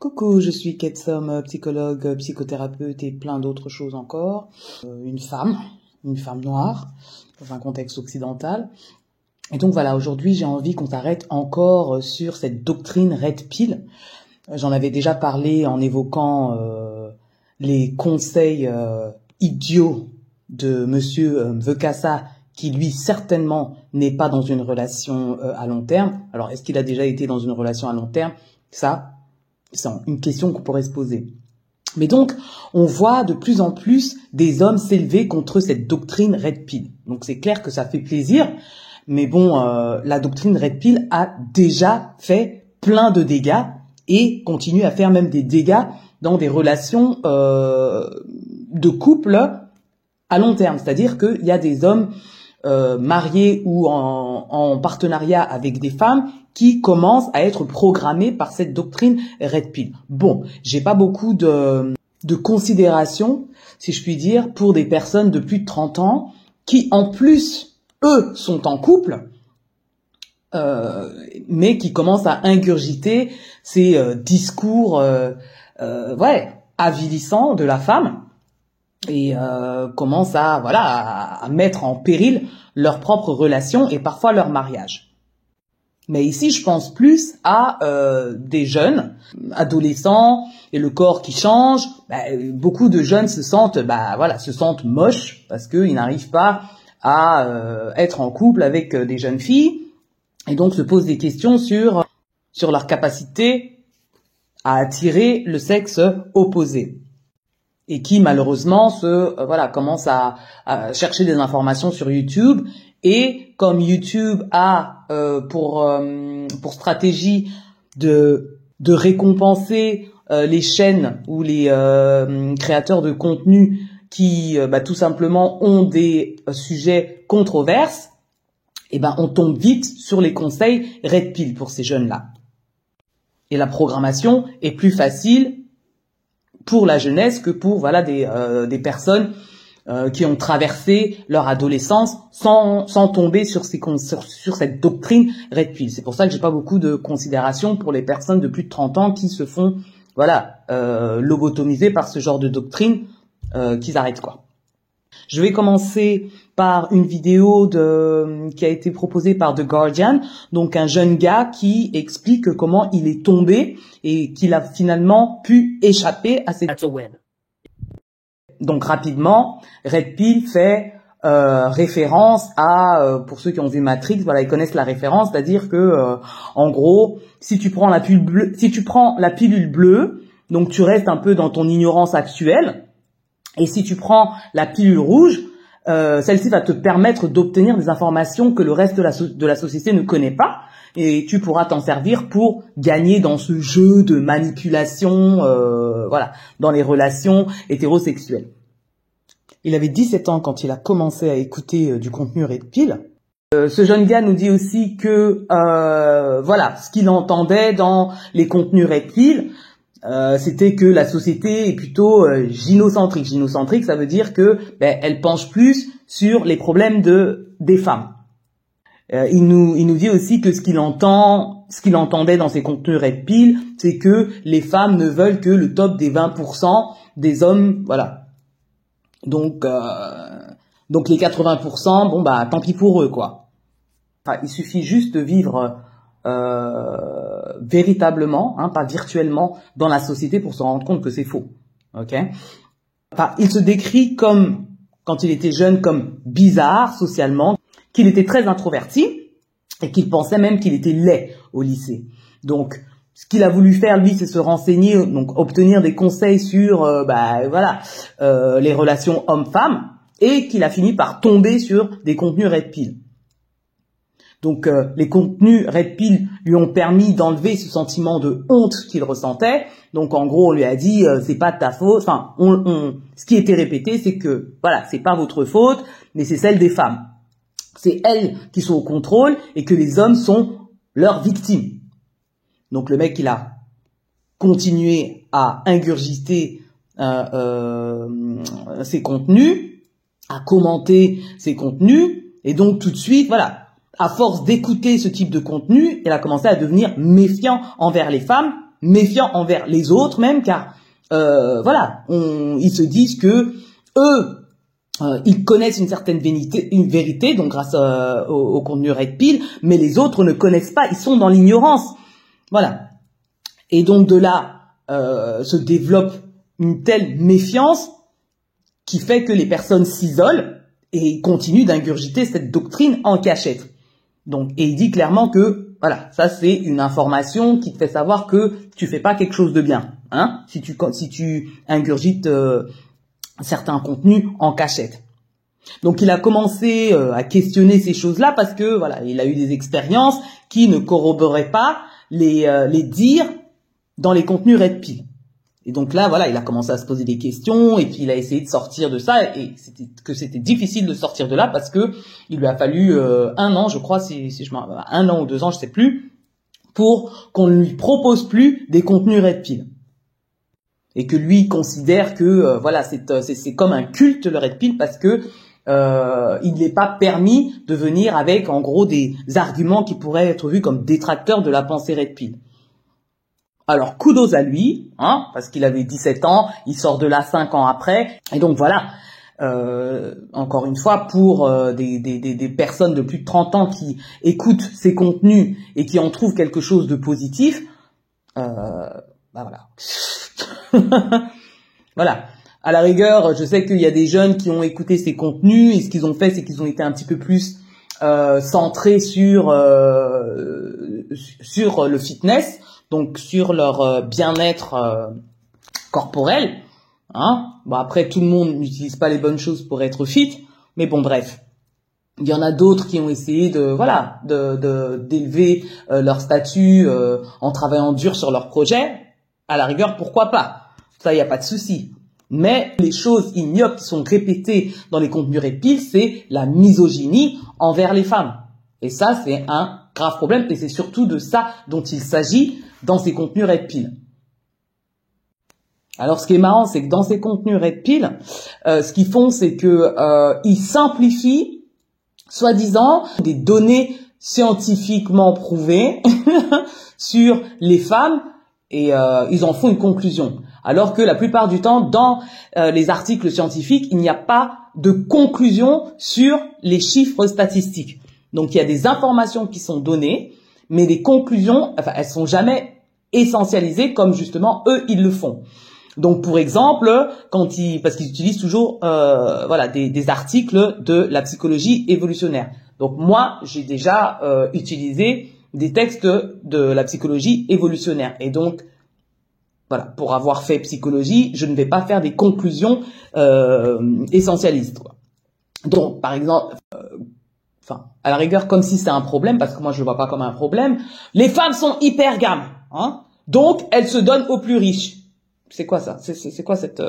Coucou, je suis Ketsom, psychologue, psychothérapeute et plein d'autres choses encore. Une femme noire, dans un contexte occidental. Et donc voilà, aujourd'hui j'ai envie qu'on s'arrête encore sur cette doctrine Red Pill. J'en avais déjà parlé en évoquant les conseils idiots de Monsieur Mvekassa, qui lui certainement n'est pas dans une relation à long terme. Alors est-ce qu'il a déjà été dans une relation à long terme? Ça, c'est une question qu'on pourrait se poser. Mais donc, on voit de plus en plus des hommes s'élever contre cette doctrine Red Pill. Donc c'est clair que ça fait plaisir, mais bon, la doctrine Red Pill a déjà fait plein de dégâts et continue à faire même des dégâts dans des relations de couple à long terme. C'est-à-dire qu'il y a des hommes mariés ou en partenariat avec des femmes qui commencent à être programmés par cette doctrine Red Pill. Bon, j'ai pas beaucoup de considération, si je puis dire, pour des personnes de plus de 30 ans qui, en plus, eux, sont en couple, mais qui commencent à ingurgiter ces discours avilissants de la femme et commencent à mettre en péril leur propre relation et parfois leur mariage. Mais ici, je pense plus à des jeunes, adolescents, et le corps qui change. Beaucoup de jeunes se sentent moches parce qu'ils n'arrivent pas à être en couple avec des jeunes filles, et donc se posent des questions sur leur capacité à attirer le sexe opposé. Et qui malheureusement commencent à chercher des informations sur YouTube. Et comme YouTube a pour stratégie de récompenser les chaînes ou les créateurs de contenu qui tout simplement ont des sujets controverses, on tombe vite sur les conseils Red Pill pour ces jeunes-là. Et la programmation est plus facile pour la jeunesse que pour des personnes qui ont traversé leur adolescence sans tomber sur cette doctrine Red Pill. C'est pour ça que j'ai pas beaucoup de considération pour les personnes de plus de 30 ans qui se font lobotomiser par ce genre de doctrine, qu'ils arrêtent quoi. Je vais commencer par une vidéo qui a été proposée par The Guardian, donc un jeune gars qui explique comment il est tombé et qu'il a finalement pu échapper à cette... Donc rapidement, Red Pill fait référence à, pour ceux qui ont vu Matrix, ils connaissent la référence, c'est-à-dire que en gros, si tu prends la pilule bleue, donc tu restes un peu dans ton ignorance actuelle, et si tu prends la pilule rouge, celle-ci va te permettre d'obtenir des informations que le reste de la société ne connaît pas, et tu pourras t'en servir pour gagner dans ce jeu de manipulation, dans les relations hétérosexuelles. Il avait 17 ans quand il a commencé à écouter du contenu Red Pill. Ce jeune gars nous dit aussi que ce qu'il entendait dans les contenus Red Pill, c'était que la société est plutôt gynocentrique. Gynocentrique, ça veut dire que elle penche plus sur les problèmes des femmes. Il nous dit aussi que ce qu'il entendait dans ces contenus Red Pill, c'est que les femmes ne veulent que le top des 20% des hommes, voilà. Donc les 80%, tant pis pour eux, quoi. Il suffit juste de vivre véritablement, pas virtuellement, dans la société pour se rendre compte que c'est faux. Ok. Il se décrit comme, quand il était jeune, comme bizarre socialement, qu'il était très introverti et qu'il pensait même qu'il était laid au lycée. Donc, ce qu'il a voulu faire, lui, c'est se renseigner, donc obtenir des conseils sur les relations hommes-femmes, et qu'il a fini par tomber sur des contenus Red Pill. Donc, les contenus Red Pill lui ont permis d'enlever ce sentiment de honte qu'il ressentait. Donc, en gros, on lui a dit, c'est pas de ta faute. Enfin, ce qui était répété, c'est que, c'est pas votre faute, mais c'est celle des femmes. C'est elles qui sont au contrôle et que les hommes sont leurs victimes. Donc le mec, il a continué à ingurgiter ses contenus, à commenter ses contenus, et donc tout de suite, à force d'écouter ce type de contenu, il a commencé à devenir méfiant envers les femmes méfiants envers les autres même, car voilà, ils se disent que eux, ils connaissent une certaine vérité, donc grâce au contenu Red Pill, mais les autres ne connaissent pas, ils sont dans l'ignorance. Voilà. Et donc de là se développe une telle méfiance qui fait que les personnes s'isolent et continuent d'ingurgiter cette doctrine en cachette. Donc, et il dit clairement que voilà, ça c'est une information qui te fait savoir que tu fais pas quelque chose de bien, hein, si tu ingurgites certains contenus en cachette. Donc il a commencé à questionner ces choses-là parce que voilà, il a eu des expériences qui ne corroboraient pas les dires dans les contenus Red Pill. Et donc là, voilà, il a commencé à se poser des questions et puis il a essayé de sortir de ça et c'était difficile de sortir de là parce que il lui a fallu 1 an, je crois, un an ou 2 ans, je sais plus, pour qu'on ne lui propose plus des contenus Red Pill. Et que lui considère que voilà, c'est comme un culte le Red Pill parce que il n'est pas permis de venir avec en gros des arguments qui pourraient être vus comme détracteurs de la pensée Red Pill. Alors, kudos à lui, hein, parce qu'il avait 17 ans, il sort de là 5 ans après. Et donc voilà, encore une fois, pour des personnes de plus de 30 ans qui écoutent ces contenus et qui en trouvent quelque chose de positif, bah voilà. Voilà. À la rigueur, je sais qu'il y a des jeunes qui ont écouté ces contenus et ce qu'ils ont fait, c'est qu'ils ont été un petit peu plus centrés sur le fitness, donc sur leur bien-être corporel. Hein. Bon, après, tout le monde n'utilise pas les bonnes choses pour être fit, mais bon, bref. Il y en a d'autres qui ont essayé d'élever leur statut en travaillant dur sur leur projet. À la rigueur, pourquoi pas? Ça, il n'y a pas de souci. Mais les choses ignobles qui sont répétées dans les contenus Red Pill, c'est la misogynie envers les femmes. Et ça, c'est un grave problème. Et c'est surtout de ça dont il s'agit dans ces contenus Red Pill. Alors, ce qui est marrant, c'est que dans ces contenus Red Pill, ce qu'ils font, c'est que ils simplifient, soi-disant, des données scientifiquement prouvées sur les femmes et ils en font une conclusion. Alors que la plupart du temps, dans les articles scientifiques, il n'y a pas de conclusion sur les chiffres statistiques. Donc, il y a des informations qui sont données, mais les conclusions, enfin, elles sont jamais essentialisées comme justement eux, ils le font. Donc, pour exemple, parce qu'ils utilisent toujours, voilà, des articles de la psychologie évolutionnaire. Donc, moi, j'ai déjà utilisé des textes de la psychologie évolutionnaire. Et donc, voilà, pour avoir fait psychologie, je ne vais pas faire des conclusions essentialistes, quoi. Donc, par exemple, à la rigueur, comme si c'est un problème, parce que moi, je le vois pas comme un problème, les femmes sont hypergames, hein, donc elles se donnent aux plus riches. C'est quoi ça? C'est quoi cette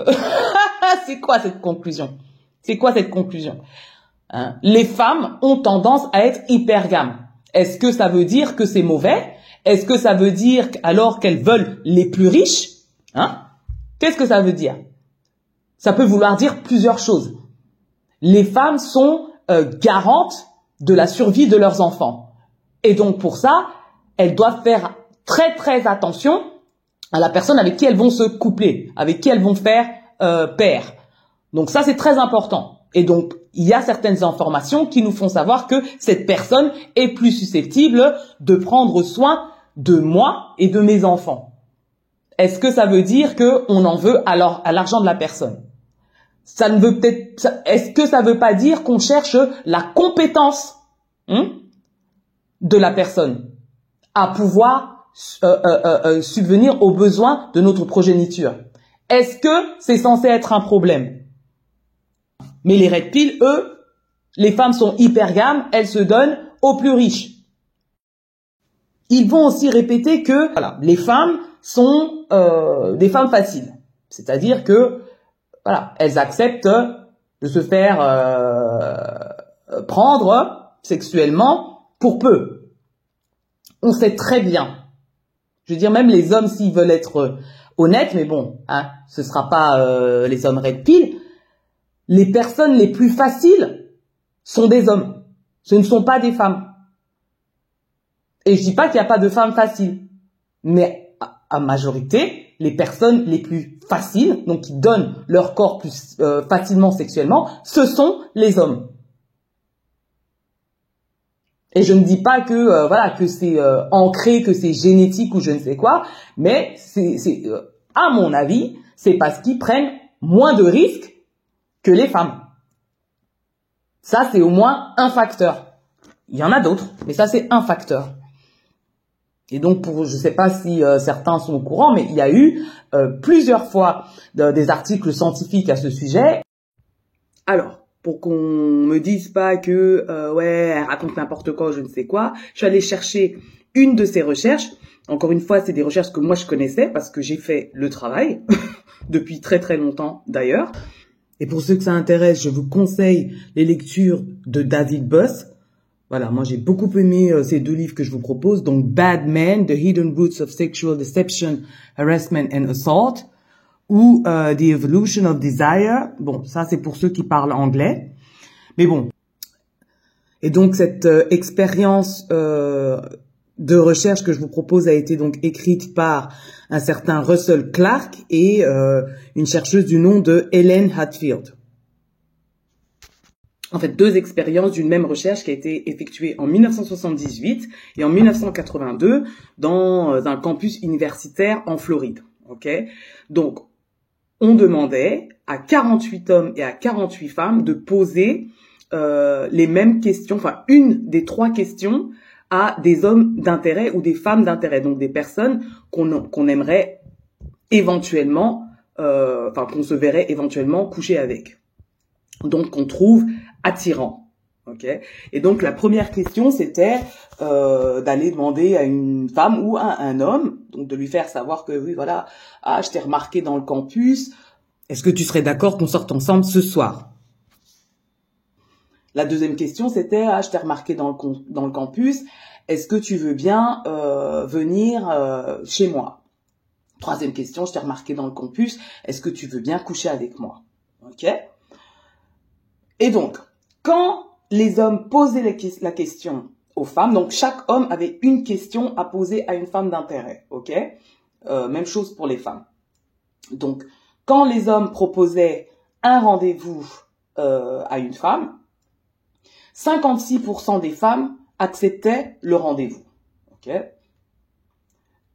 c'est quoi cette conclusion? C'est quoi cette conclusion? Hein? Les femmes ont tendance à être hypergames. Est-ce que ça veut dire que c'est mauvais? Est-ce que ça veut dire alors qu'elles veulent les plus riches? Hein? Qu'est-ce que ça veut dire? Ça peut vouloir dire plusieurs choses. Les femmes sont garantes de la survie de leurs enfants. Et donc pour ça, elles doivent faire très très attention à la personne avec qui elles vont se coupler, avec qui elles vont faire pair. Donc ça, c'est très important. Et donc, il y a certaines informations qui nous font savoir que cette personne est plus susceptible de prendre soin de moi et de mes enfants. Est-ce que ça veut dire qu'on en veut à l'argent de la personne? Ça ne veut peut-être. Est-ce que ça veut pas dire qu'on cherche la compétence de la personne à pouvoir subvenir aux besoins de notre progéniture? Est-ce que c'est censé être un problème? Mais les Red Pill, eux, les femmes sont hypergames, elles se donnent aux plus riches. Ils vont aussi répéter que voilà, les femmes sont des femmes faciles. C'est-à-dire que voilà, elles acceptent de se faire prendre sexuellement pour peu. On sait très bien. Je veux dire, même les hommes, s'ils veulent être honnêtes, mais bon, hein, ce sera pas les hommes Red Pill, les personnes les plus faciles sont des hommes. Ce ne sont pas des femmes. Et je dis pas qu'il n'y a pas de femmes faciles. Mais à majorité, les personnes les plus faciles, donc qui donnent leur corps plus facilement sexuellement, ce sont les hommes. Et je ne dis pas que voilà que c'est ancré, que c'est génétique ou je ne sais quoi, mais c'est à mon avis, c'est parce qu'ils prennent moins de risques que les femmes. Ça, c'est au moins un facteur. Il y en a d'autres, mais ça, c'est un facteur. Et donc, je sais pas si certains sont au courant, mais il y a eu plusieurs fois des articles scientifiques à ce sujet. Alors, pour qu'on me dise pas que ouais, elle raconte n'importe quoi, je ne sais quoi, je suis allée chercher une de ces recherches. Encore une fois, c'est des recherches que moi je connaissais parce que j'ai fait le travail depuis très très longtemps d'ailleurs. Et pour ceux que ça intéresse, je vous conseille les lectures de David Buss. Voilà, moi j'ai beaucoup aimé ces deux livres que je vous propose. Donc Bad Men, The Hidden Roots of Sexual Deception, Harassment and Assault, ou The Evolution of Desire. Bon, ça c'est pour ceux qui parlent anglais. Mais bon. Et donc cette expérience de recherche que je vous propose a été donc écrite par un certain Russell Clark et une chercheuse du nom de Helen Hadfield. En fait, deux expériences d'une même recherche qui a été effectuée en 1978 et en 1982 dans un campus universitaire en Floride. Ok, donc on demandait à 48 hommes et à 48 femmes de poser les mêmes questions, enfin une des trois questions à des hommes d'intérêt ou des femmes d'intérêt, donc des personnes qu'on aimerait éventuellement, enfin qu'on se verrait éventuellement coucher avec, donc qu'on trouve attirant. Okay. Et donc la première question c'était d'aller demander à une femme ou à un homme, donc de lui faire savoir que oui voilà, ah je t'ai remarqué dans le campus, est-ce que tu serais d'accord qu'on sorte ensemble ce soir? La deuxième question c'était ah je t'ai remarqué dans le campus, est-ce que tu veux bien venir chez moi? Troisième question, je t'ai remarqué dans le campus, est-ce que tu veux bien coucher avec moi? Ok. Et donc, quand les hommes posaient la question aux femmes, donc chaque homme avait une question à poser à une femme d'intérêt, ok? Même chose pour les femmes. Donc, quand les hommes proposaient un rendez-vous à une femme, 56% des femmes acceptaient le rendez-vous, ok?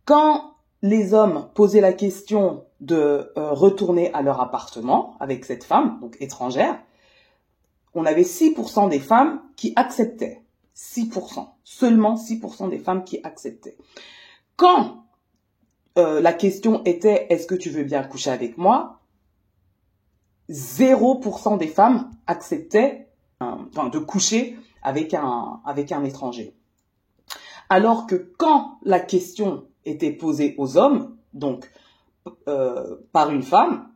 Quand les hommes posaient la question de retourner à leur appartement avec cette femme, donc étrangère, on avait 6% des femmes qui acceptaient. 6%. Seulement 6% des femmes qui acceptaient. Quand la question était « Est-ce que tu veux bien coucher avec moi ?», 0% des femmes acceptaient de coucher avec un étranger. Alors que quand la question était posée aux hommes, donc par une femme,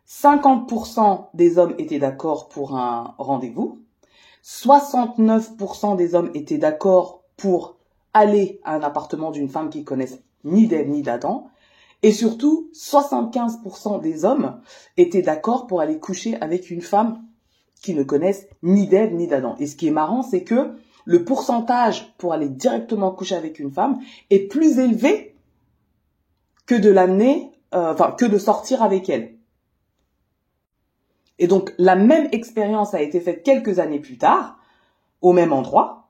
50% des hommes étaient d'accord pour un rendez-vous, 69% des hommes étaient d'accord pour aller à un appartement d'une femme qu'ils connaissent ni d'Ève ni d'Adam, et surtout 75% des hommes étaient d'accord pour aller coucher avec une femme qu'ils ne connaissent ni d'Ève ni d'Adam. Et ce qui est marrant, c'est que le pourcentage pour aller directement coucher avec une femme est plus élevé que de l'amener, que de sortir avec elle. Et donc, la même expérience a été faite quelques années plus tard, au même endroit,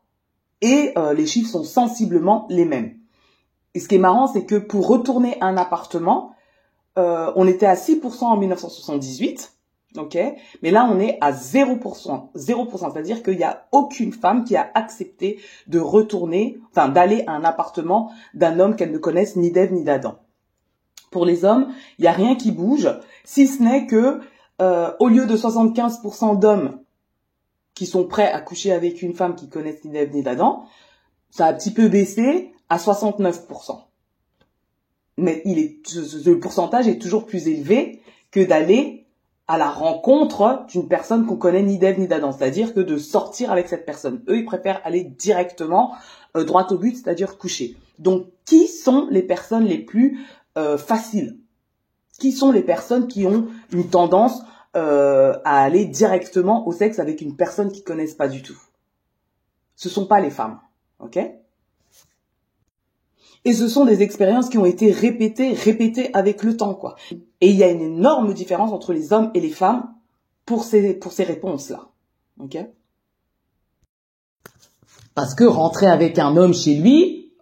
et les chiffres sont sensiblement les mêmes. Et ce qui est marrant, c'est que pour retourner à un appartement, on était à 6% en 1978, ok, mais là, on est à 0%. 0%, c'est-à-dire qu'il n'y a aucune femme qui a accepté de retourner, enfin, d'aller à un appartement d'un homme qu'elle ne connaisse ni d'Ève ni d'Adam. Pour les hommes, il n'y a rien qui bouge, si ce n'est que au lieu de 75% d'hommes qui sont prêts à coucher avec une femme qui connaissent ni d'Ève ni d'Adam, ça a un petit peu baissé à 69%. Mais le pourcentage est toujours plus élevé que d'aller à la rencontre d'une personne qu'on connaît ni d'Ève ni d'Adam, c'est-à-dire que de sortir avec cette personne. Eux, ils préfèrent aller directement droit au but, c'est-à-dire coucher. Donc, qui sont les personnes les plus faciles? Qui sont les personnes qui ont une tendance à aller directement au sexe avec une personne qu'ils connaissent pas du tout? Ce sont pas les femmes, ok? Et ce sont des expériences qui ont été répétées avec le temps, quoi. Et il y a une énorme différence entre les hommes et les femmes pour ces réponses-là. Ok? Parce que rentrer avec un homme chez lui,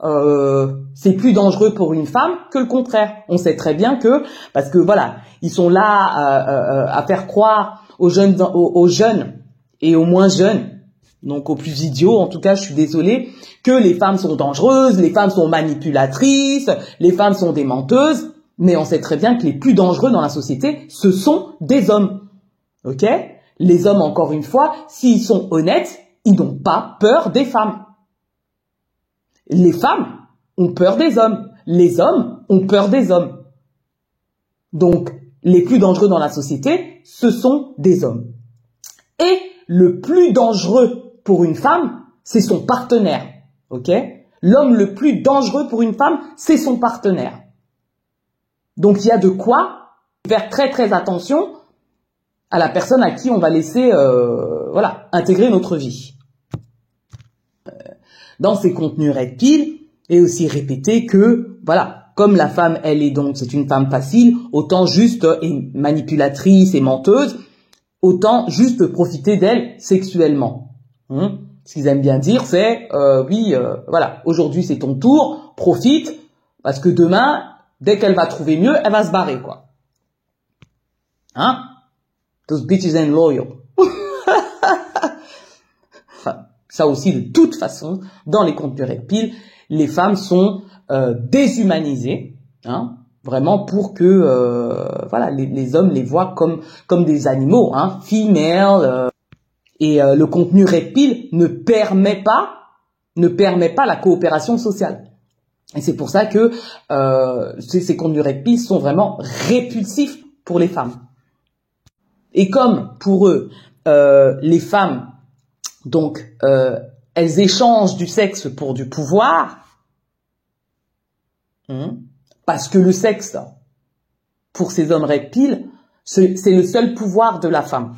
c'est plus dangereux pour une femme que le contraire. On sait très bien que, parce que voilà, ils sont là à faire croire aux jeunes et aux moins jeunes, donc aux plus idiots, en tout cas, je suis désolée, que les femmes sont dangereuses, les femmes sont manipulatrices, les femmes sont des menteuses, mais on sait très bien que les plus dangereux dans la société, ce sont des hommes. Ok? Les hommes, encore une fois, s'ils sont honnêtes, ils n'ont pas peur des femmes. Les femmes ont peur des hommes. Les hommes ont peur des hommes. Donc, les plus dangereux dans la société, ce sont des hommes. Et le plus dangereux pour une femme, c'est son partenaire. Ok? L'homme le plus dangereux pour une femme, c'est son partenaire. Donc, il y a de quoi faire très très attention à la personne à qui on va laisser intégrer notre vie. Dans ces contenus Red Pill, et aussi répéter que, voilà, comme la femme, elle est donc, c'est une femme facile, autant juste et manipulatrice et menteuse, autant juste profiter d'elle sexuellement. Ce qu'ils aiment bien dire, c'est, voilà, aujourd'hui c'est ton tour, profite, parce que demain, dès qu'elle va trouver mieux, elle va se barrer, quoi. Those bitches ain't loyal. Enfin, ça aussi, de toute façon, dans les contenus Red Pill, les femmes sont déshumanisées, vraiment pour que les hommes les voient comme des animaux, female. Et le contenu Red Pill ne permet pas la coopération sociale. Et c'est pour ça que ces contenus Red Pill sont vraiment répulsifs pour les femmes. Et comme pour eux, les femmes, donc, elles échangent du sexe pour du pouvoir, parce que le sexe, pour ces hommes Red Pill, c'est le seul pouvoir de la femme.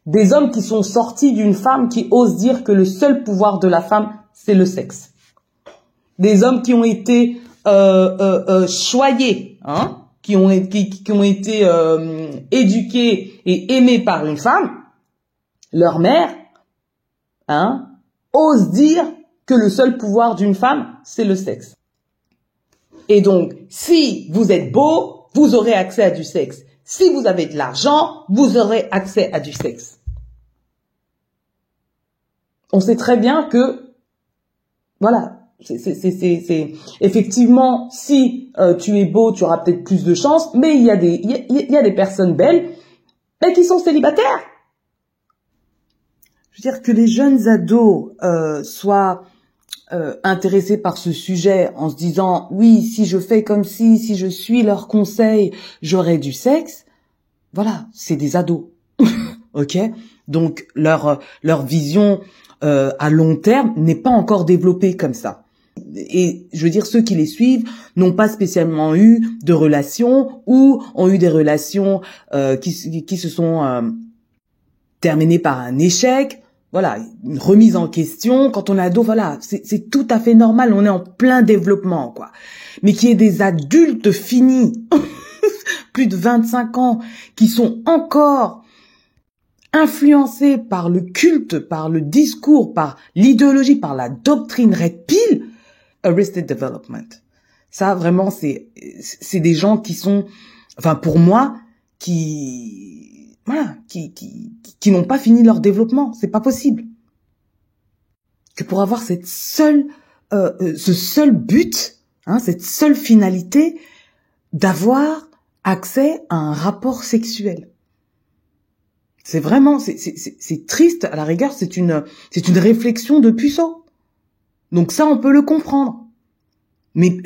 Des hommes qui sont sortis d'une femme qui osent dire que le seul pouvoir de la femme, c'est le sexe. Des hommes qui ont été choyés, qui ont été éduqués et aimés par une femme, leur mère, ose dire que le seul pouvoir d'une femme, c'est le sexe. Et donc, si vous êtes beau, vous aurez accès à du sexe. Si vous avez de l'argent, vous aurez accès à du sexe. On sait très bien que, voilà, c'est effectivement, si tu es beau, tu auras peut-être plus de chance, mais il y a des personnes belles, mais qui sont célibataires. Je veux dire que les jeunes ados soient intéressés par ce sujet en se disant oui, si je fais comme si je suis leurs conseils, j'aurai du sexe. Voilà, c'est des ados. OK? Donc leur vision à long terme n'est pas encore développée comme ça. Et je veux dire, ceux qui les suivent n'ont pas spécialement eu de relations ou ont eu des relations qui se sont terminées par un échec. Voilà, une remise en question. Quand on est ado, voilà, c'est tout à fait normal. On est en plein développement, quoi. Mais qu'il y ait des adultes finis, plus de 25 ans, qui sont encore influencés par le culte, par le discours, par l'idéologie, par la doctrine Red Pill, Arrested Development. Ça, vraiment, c'est des gens qui sont, enfin, pour moi, qui n'ont pas fini leur développement. C'est pas possible. Que pour avoir ce seul but, cette seule finalité, d'avoir accès à un rapport sexuel. C'est vraiment, c'est triste, à la rigueur, c'est une réflexion de puceau. Donc ça, on peut le comprendre. Mais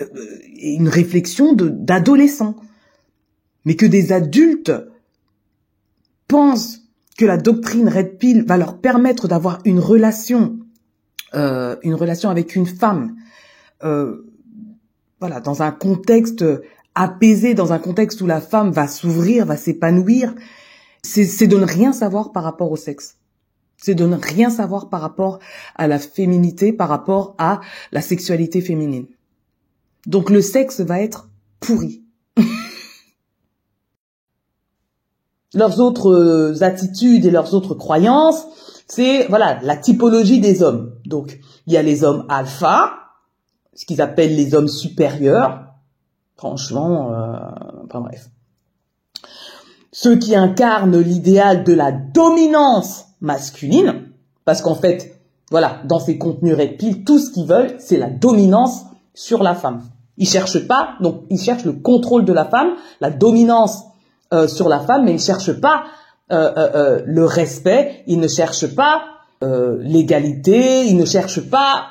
une réflexion d'adolescent. Mais que des adultes pensent que la doctrine Red Pill va leur permettre d'avoir une relation avec une femme, voilà, dans un contexte apaisé, dans un contexte où la femme va s'ouvrir, va s'épanouir, c'est de ne rien savoir par rapport au sexe. C'est de ne rien savoir par rapport à la féminité, par rapport à la sexualité féminine. Donc le sexe va être pourri. Leurs autres attitudes et leurs autres croyances, c'est voilà la typologie des hommes. Donc il y a les hommes alpha, ce qu'ils appellent les hommes supérieurs. Franchement, enfin bref. Ceux qui incarnent l'idéal de la dominance masculine, parce qu'en fait, voilà, dans ces contenus Red Pill, tout ce qu'ils veulent, c'est la dominance sur la femme. Ils cherchent pas, donc ils cherchent le contrôle de la femme, la dominance sur la femme, mais ils cherchent pas le respect, ils ne cherchent pas l'égalité, ils ne cherchent pas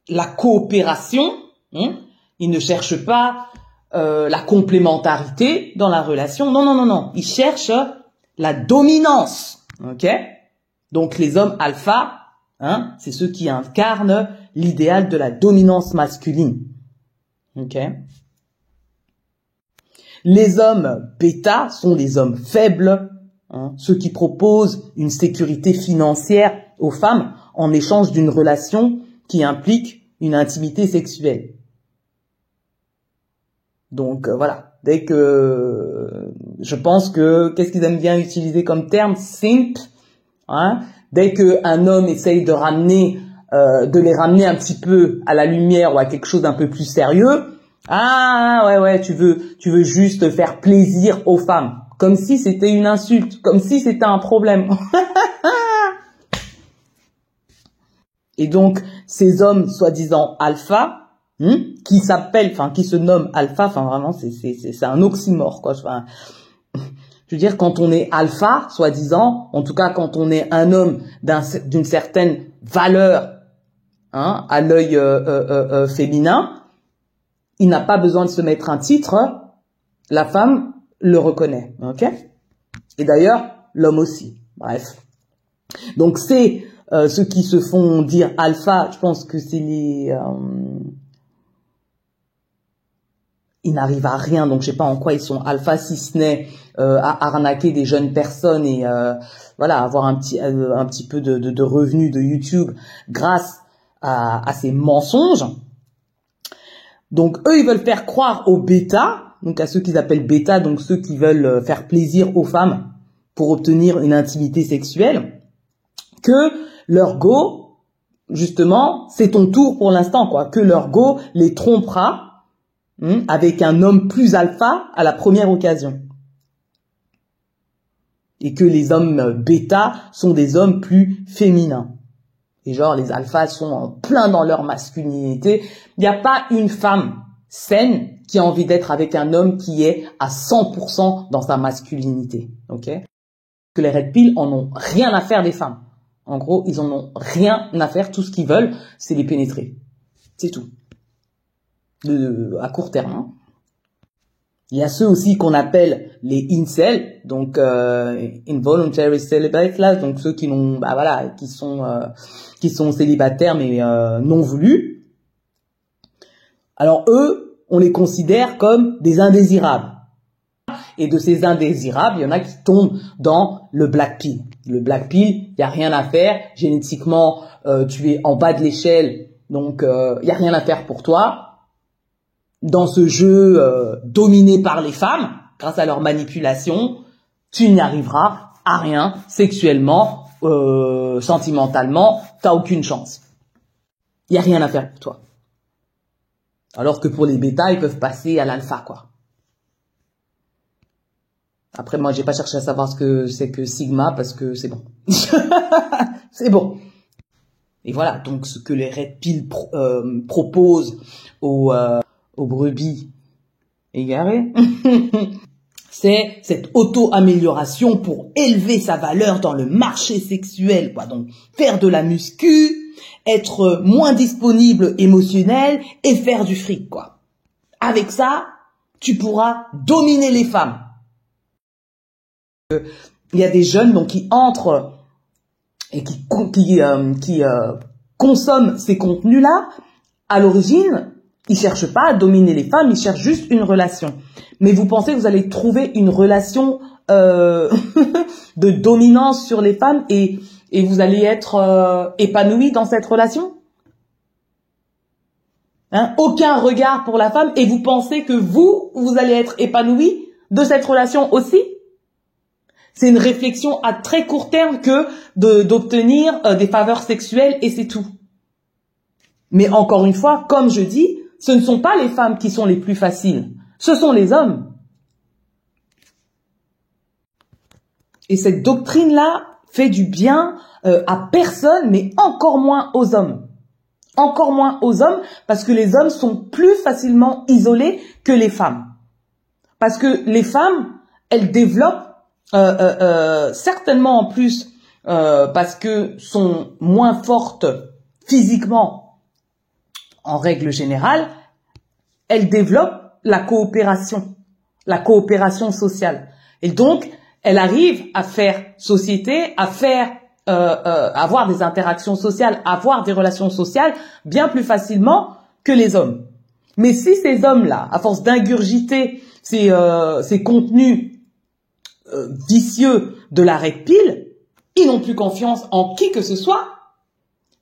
la coopération, hein, ils ne cherchent pas la complémentarité dans la relation. Non, non, non, non. Ils cherchent la dominance. Ok? Donc les hommes alpha, hein, c'est ceux qui incarnent l'idéal de la dominance masculine. Ok? Les hommes bêta sont les hommes faibles, hein, ceux qui proposent une sécurité financière aux femmes en échange d'une relation qui implique une intimité sexuelle. Donc voilà, dès que je pense que qu'est-ce qu'ils aiment bien utiliser comme terme, simp, hein, dès que un homme essaye de les ramener un petit peu à la lumière ou à quelque chose d'un peu plus sérieux, ah ouais, tu veux juste faire plaisir aux femmes, comme si c'était une insulte, comme si c'était un problème. Et donc ces hommes soi-disant alpha, qui se nomme alpha, enfin vraiment c'est un oxymore quoi. Enfin, je veux dire, quand on est alpha, soi-disant, en tout cas quand on est un homme d'une certaine valeur, hein, à l'œil féminin, il n'a pas besoin de se mettre un titre, la femme le reconnaît, ok? Et d'ailleurs l'homme aussi. Bref, donc c'est ceux qui se font dire alpha, je pense que c'est ils n'arrivent à rien, donc je sais pas en quoi ils sont alpha, si ce n'est à arnaquer des jeunes personnes et voilà, avoir un petit peu de revenus de YouTube grâce à ces mensonges. Donc eux, ils veulent faire croire aux bêta, donc à ceux qu'ils appellent bêta, donc ceux qui veulent faire plaisir aux femmes pour obtenir une intimité sexuelle, que leur go, justement, c'est ton tour pour l'instant, quoi, que leur go les trompera avec un homme plus alpha à la première occasion. Et que les hommes bêta sont des hommes plus féminins. Et genre, les alphas sont en plein dans leur masculinité. Il n'y a pas une femme saine qui a envie d'être avec un homme qui est à 100% dans sa masculinité. Ok? Que les Red Pill en ont rien à faire des femmes. En gros, ils en ont rien à faire. Tout ce qu'ils veulent, c'est les pénétrer. C'est tout. À court terme. Hein. Il y a ceux aussi qu'on appelle les incels, donc involuntary celibates là, donc ceux qui n'ont, qui sont célibataires mais non voulus. Alors eux, on les considère comme des indésirables. Et de ces indésirables, il y en a qui tombent dans le black pill. Le black pill, il y a rien à faire. Génétiquement, tu es en bas de l'échelle, donc il y a rien à faire pour toi. Dans ce jeu dominé par les femmes, grâce à leur manipulation, tu n'y arriveras à rien sexuellement, sentimentalement, t'as aucune chance. Il y a rien à faire pour toi. Alors que pour les bêtas, ils peuvent passer à l'alpha, quoi. Après, moi, j'ai pas cherché à savoir ce que c'est que Sigma parce que c'est bon. C'est bon. Et voilà, donc ce que les Red Pill proposent aux brebis égarées, c'est cette auto-amélioration pour élever sa valeur dans le marché sexuel, quoi. Donc, faire de la muscu, être moins disponible émotionnel et faire du fric, quoi. Avec ça, tu pourras dominer les femmes. Il y a des jeunes donc qui entrent et qui consomment ces contenus-là. À l'origine, ils cherchent pas à dominer les femmes, ils cherchent juste une relation. Mais vous pensez que vous allez trouver une relation de dominance sur les femmes et vous allez être épanoui dans cette relation? Hein, aucun regard pour la femme, et vous pensez que vous allez être épanoui de cette relation aussi? C'est une réflexion à très court terme que d'obtenir des faveurs sexuelles, et c'est tout. Mais encore une fois, comme je dis, ce ne sont pas les femmes qui sont les plus faciles, ce sont les hommes. Et cette doctrine-là fait du bien à personne, mais encore moins aux hommes. Encore moins aux hommes, parce que les hommes sont plus facilement isolés que les femmes. Parce que les femmes, elles développent certainement en plus, parce que sont moins fortes physiquement, en règle générale, elles développent la coopération sociale. Et donc, elles arrivent à faire société, à faire avoir des interactions sociales, avoir des relations sociales bien plus facilement que les hommes. Mais si ces hommes-là, à force d'ingurgiter ces contenus vicieux de la red pill, ils n'ont plus confiance en qui que ce soit.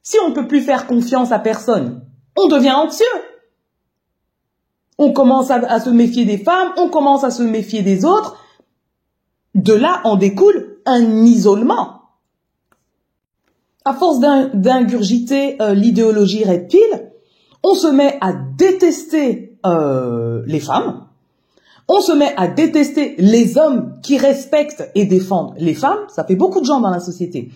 Si on ne peut plus faire confiance à personne, on devient anxieux. On commence à se méfier des femmes, on commence à se méfier des autres. De là en découle un isolement. À force d'ingurgiter l'idéologie red pill, on se met à détester les femmes, on se met à détester les hommes qui respectent et défendent les femmes, ça fait beaucoup de gens dans la société.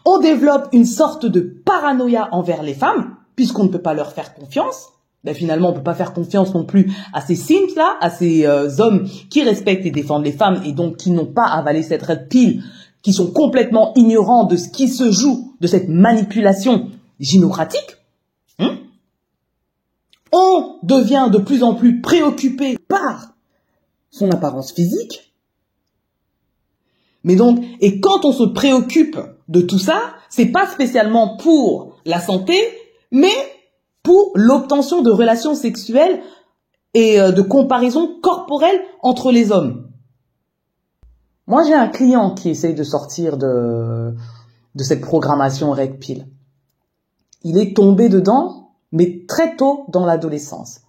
On développe une sorte de paranoïa envers les femmes, puisqu'on ne peut pas leur faire confiance. Ben finalement, on peut pas faire confiance non plus à ces simps-là, à ces hommes qui respectent et défendent les femmes et donc qui n'ont pas avalé cette red pill, qui sont complètement ignorants de ce qui se joue, de cette manipulation gynocratique. On devient de plus en plus préoccupé par son apparence physique. Mais donc, et quand on se préoccupe de tout ça, c'est pas spécialement pour la santé, mais pour l'obtention de relations sexuelles et de comparaisons corporelles entre les hommes. Moi, j'ai un client qui essaye de sortir de cette programmation red pill. Il est tombé dedans, mais très tôt dans l'adolescence.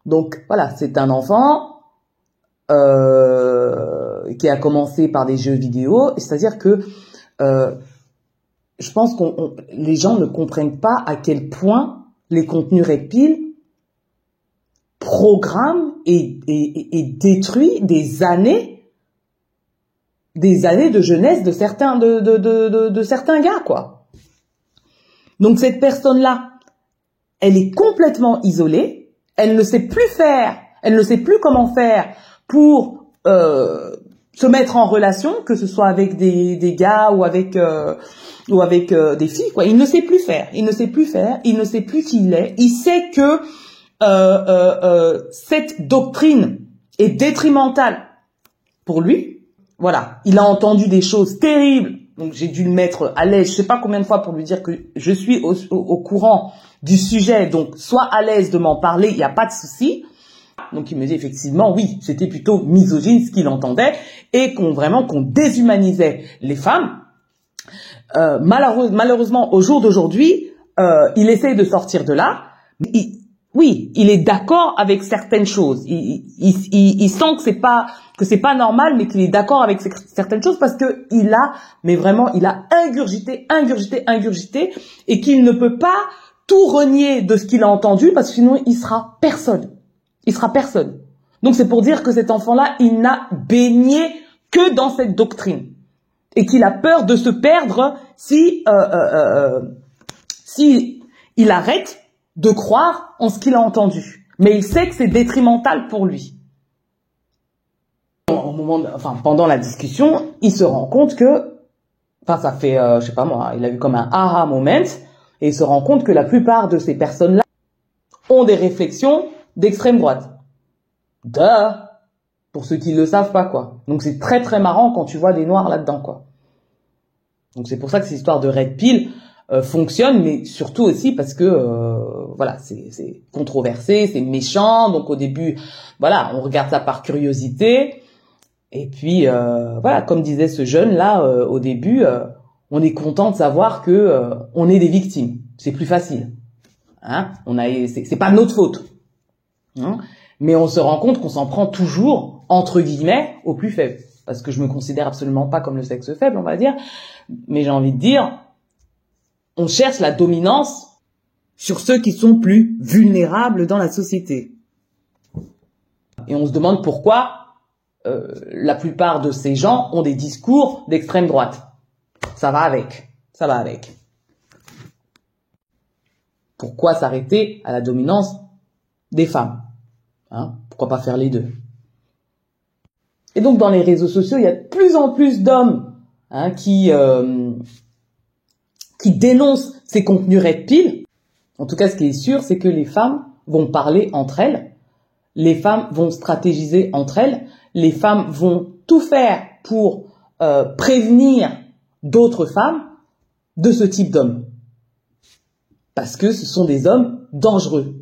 Donc, voilà, c'est un enfant qui a commencé par des jeux vidéo, c'est-à-dire que je pense que les gens ne comprennent pas à quel point les contenus red pill programment et détruisent des années de jeunesse de certains de certains gars, quoi. Donc cette personne-là, elle est complètement isolée, elle ne sait plus faire, elle ne sait plus comment faire pour se mettre en relation, que ce soit avec des gars ou avec des filles, quoi. Il ne sait plus faire, il ne sait plus qui il est. Il sait que cette doctrine est détrimentale pour lui. Voilà, il a entendu des choses terribles, donc j'ai dû le mettre à l'aise, je sais pas combien de fois pour lui dire que je suis au courant du sujet, donc sois à l'aise de m'en parler, il n'y a pas de souci. Donc il me dit effectivement, oui, c'était plutôt misogyne ce qu'il entendait, et qu'on déshumanisait les femmes. Malheureusement, au jour d'aujourd'hui, il essaie de sortir de là. Oui, il est d'accord avec certaines choses. Il sent que c'est pas normal, mais qu'il est d'accord avec certaines choses parce que il a ingurgité, et qu'il ne peut pas tout renier de ce qu'il a entendu parce que sinon il sera personne. Donc c'est pour dire que cet enfant-là, il n'a baigné que dans cette doctrine et qu'il a peur de se perdre si il arrête de croire en ce qu'il a entendu. Mais il sait que c'est détrimental pour lui. Pendant la discussion, il se rend compte que, ça fait, je sais pas moi, il a eu comme un aha moment, et il se rend compte que la plupart de ces personnes-là ont des réflexions d'extrême droite. Pour ceux qui le savent pas, quoi. Donc c'est très très marrant quand tu vois des noirs là-dedans, quoi. Donc c'est pour ça que cette histoire de red pill fonctionne, mais surtout aussi parce que c'est controversé, c'est méchant. Donc au début, voilà, on regarde ça par curiosité. Et puis comme disait ce jeune là au début, on est content de savoir que on est des victimes. C'est plus facile. Hein, c'est pas notre faute. Hein, mais on se rend compte qu'on s'en prend toujours, entre guillemets, au plus faible. Parce que je me considère absolument pas comme le sexe faible, on va dire. Mais j'ai envie de dire, on cherche la dominance sur ceux qui sont plus vulnérables dans la société. Et on se demande pourquoi la plupart de ces gens ont des discours d'extrême droite. Ça va avec. Ça va avec. Pourquoi s'arrêter à la dominance des femmes? Hein? Pourquoi pas faire les deux? Et donc dans les réseaux sociaux, il y a de plus en plus d'hommes qui dénoncent ces contenus red pill. En tout cas, ce qui est sûr, c'est que les femmes vont parler entre elles, les femmes vont stratégiser entre elles, les femmes vont tout faire pour prévenir d'autres femmes de ce type d'hommes. Parce que ce sont des hommes dangereux.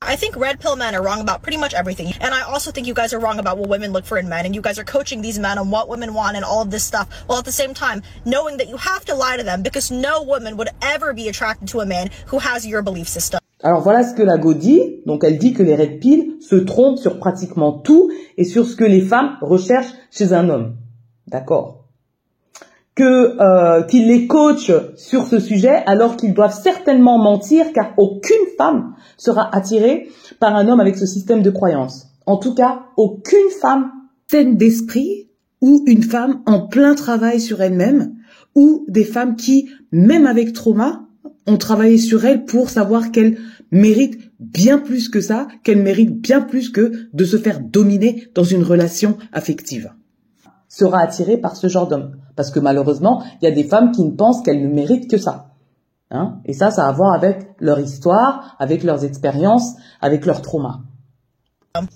I think red pill men are wrong about pretty much everything. And I also think you guys are wrong about what women look for in men. And you guys are coaching these men on what women want and all of this stuff. While at the same time, knowing that you have to lie to them because no woman would ever be attracted to a man who has your belief system. Alors voilà ce que la Go dit. Donc elle dit que les red pill se trompent sur pratiquement tout et sur ce que les femmes recherchent chez un homme. D'accord. Qu'ils les coachent sur ce sujet alors qu'ils doivent certainement mentir car aucune femme sera attirée par un homme avec ce système de croyance. En tout cas, aucune femme saine d'esprit ou une femme en plein travail sur elle-même ou des femmes qui, même avec trauma, ont travaillé sur elles pour savoir qu'elles méritent bien plus que ça, qu'elles méritent bien plus que de se faire dominer dans une relation affective. Sera attirée par ce genre d'homme. Parce que malheureusement, il y a des femmes qui ne pensent qu'elles ne méritent que ça. Hein? Et ça a à voir avec leur histoire, avec leurs expériences, avec leurs traumas.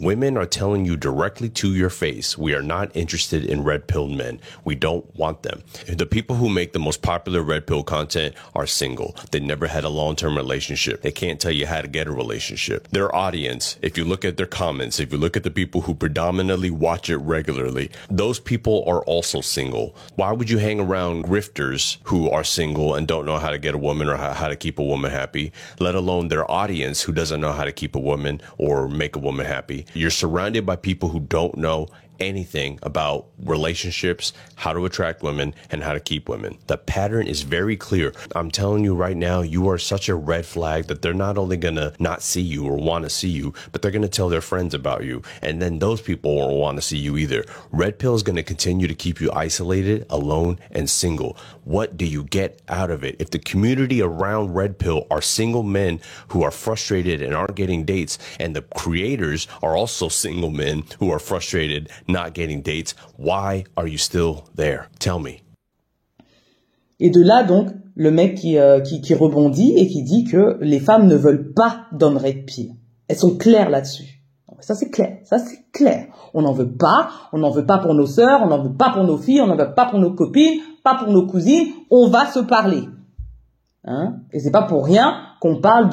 Women are telling you directly to your face, we are not interested in red-pilled men. We don't want them. The people who make the most popular red pill content are single. They never had a long-term relationship. They can't tell you how to get a relationship. Their audience, if you look at their comments, if you look at the people who predominantly watch it regularly, those people are also single. Why would you hang around grifters who are single and don't know how to get a woman or how to keep a woman happy, let alone their audience who doesn't know how to keep a woman or make a woman happy? You're surrounded by people who don't know anything about relationships, how to attract women, and how to keep women. The pattern is very clear. I'm telling you right now, you are such a red flag that they're not only going to not see you or want to see you, but they're going to tell their friends about you. And then those people won't want to see you either. Red pill is going to continue to keep you isolated, alone, and single. What do you get out of it? If the community around red pill are single men who are frustrated and aren't getting dates, and the creators are also single men who are frustrated not getting dates, why are you still there? Tell me. Et de là, donc, le mec qui rebondit et qui dit que les femmes ne veulent pas d'hommes red pill. Elles sont claires là-dessus. Ça, c'est clair. Ça, c'est clair. On n'en veut pas. On n'en veut pas pour nos sœurs. On n'en veut pas pour nos filles. On n'en veut pas pour nos copines. Pas pour nos cousines. On va se parler. Hein? Et c'est pas pour rien qu'on parle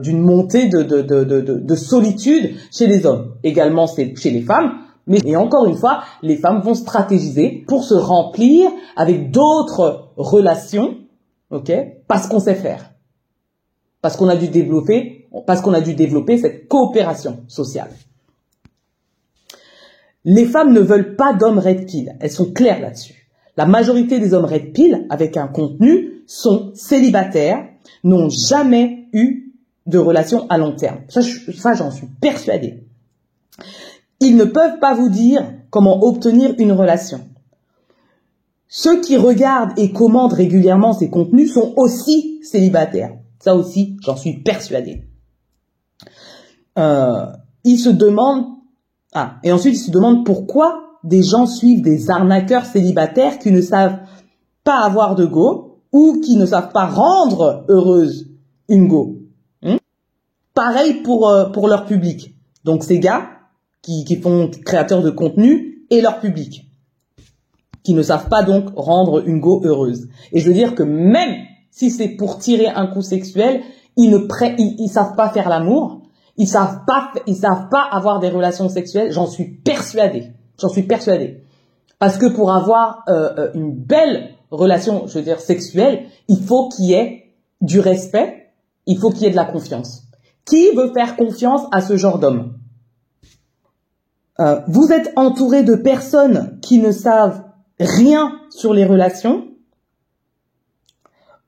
d'une montée de solitude chez les hommes. Également, c'est chez les femmes. Et encore une fois, les femmes vont stratégiser pour se remplir avec d'autres relations, ok? Parce qu'on sait faire. Parce qu'on a dû développer cette coopération sociale. Les femmes ne veulent pas d'hommes red pill. Elles sont claires là-dessus. La majorité des hommes red pill, avec un contenu, sont célibataires, n'ont jamais eu de relation à long terme. Ça, j'en suis persuadée. Ils ne peuvent pas vous dire comment obtenir une relation. Ceux qui regardent et commentent régulièrement ces contenus sont aussi célibataires. Ça aussi, j'en suis persuadée. Ils se demandent... et ensuite, ils se demandent pourquoi des gens suivent des arnaqueurs célibataires qui ne savent pas avoir de go ou qui ne savent pas rendre heureuse une go. Pareil pour leur public. Donc ces gars qui font créateurs de contenu et leur public, qui ne savent pas donc rendre une go heureuse. Et je veux dire que même si c'est pour tirer un coup sexuel, ils savent pas faire l'amour, ils savent pas avoir des relations sexuelles. J'en suis persuadée. Parce que pour avoir une belle relation, je veux dire sexuelle, il faut qu'il y ait du respect, Il faut qu'il y ait de la confiance. Qui veut faire confiance à ce genre d'homme? Vous êtes entouré de personnes qui ne savent rien sur les relations.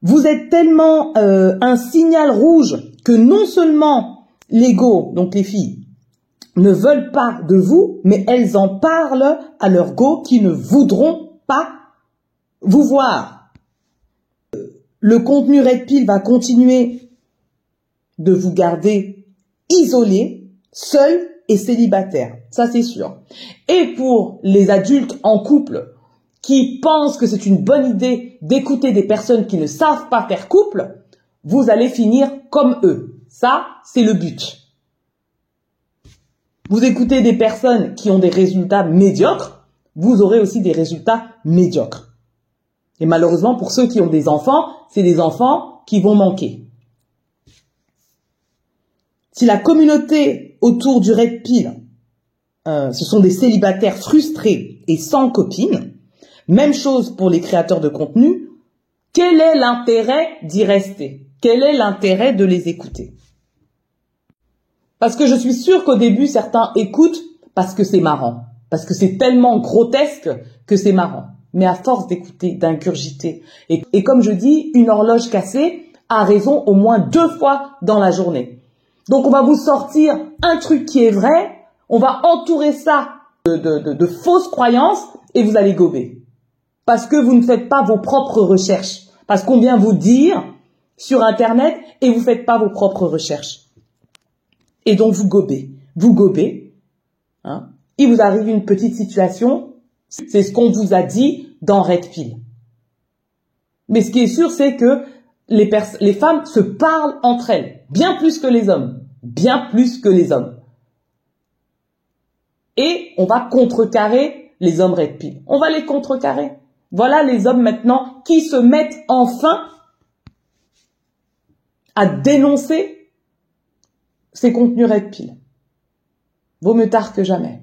Vous êtes tellement un signal rouge que non seulement les go, donc les filles, ne veulent pas de vous, mais elles en parlent à leurs go qui ne voudront pas vous voir. Le contenu Red Pill va continuer de vous garder isolé, seul et célibataire. Ça, c'est sûr. Et pour les adultes en couple qui pensent que c'est une bonne idée d'écouter des personnes qui ne savent pas faire couple, vous allez finir comme eux. Ça, c'est le but. Vous écoutez des personnes qui ont des résultats médiocres, vous aurez aussi des résultats médiocres. Et malheureusement, pour ceux qui ont des enfants, c'est des enfants qui vont manquer. Si la communauté autour du Red Pill, ce sont des célibataires frustrés et sans copine, même chose pour les créateurs de contenu, quel est l'intérêt d'y rester? Quel est l'intérêt de les écouter? Parce que je suis sûre qu'au début, certains écoutent parce que c'est marrant, parce que c'est tellement grotesque que c'est marrant. Mais à force d'écouter, d'ingurgiter, et comme je dis, une horloge cassée a raison au moins 2 fois dans la journée. Donc on va vous sortir un truc qui est vrai, on va entourer ça de fausses croyances et vous allez gober. Parce que vous ne faites pas vos propres recherches. Parce qu'on vient vous dire sur Internet et vous ne faites pas vos propres recherches. Et donc vous gobez. Vous gobez. Hein. Il vous arrive une petite situation. C'est ce qu'on vous a dit dans Red Pill. Mais ce qui est sûr, c'est que les femmes se parlent entre elles. Bien plus que les hommes. Bien plus que les hommes. Et on va contrecarrer les hommes Red Pill. On va les contrecarrer. Voilà les hommes maintenant qui se mettent enfin à dénoncer ces contenus Red Pill. Vaut mieux tard que jamais.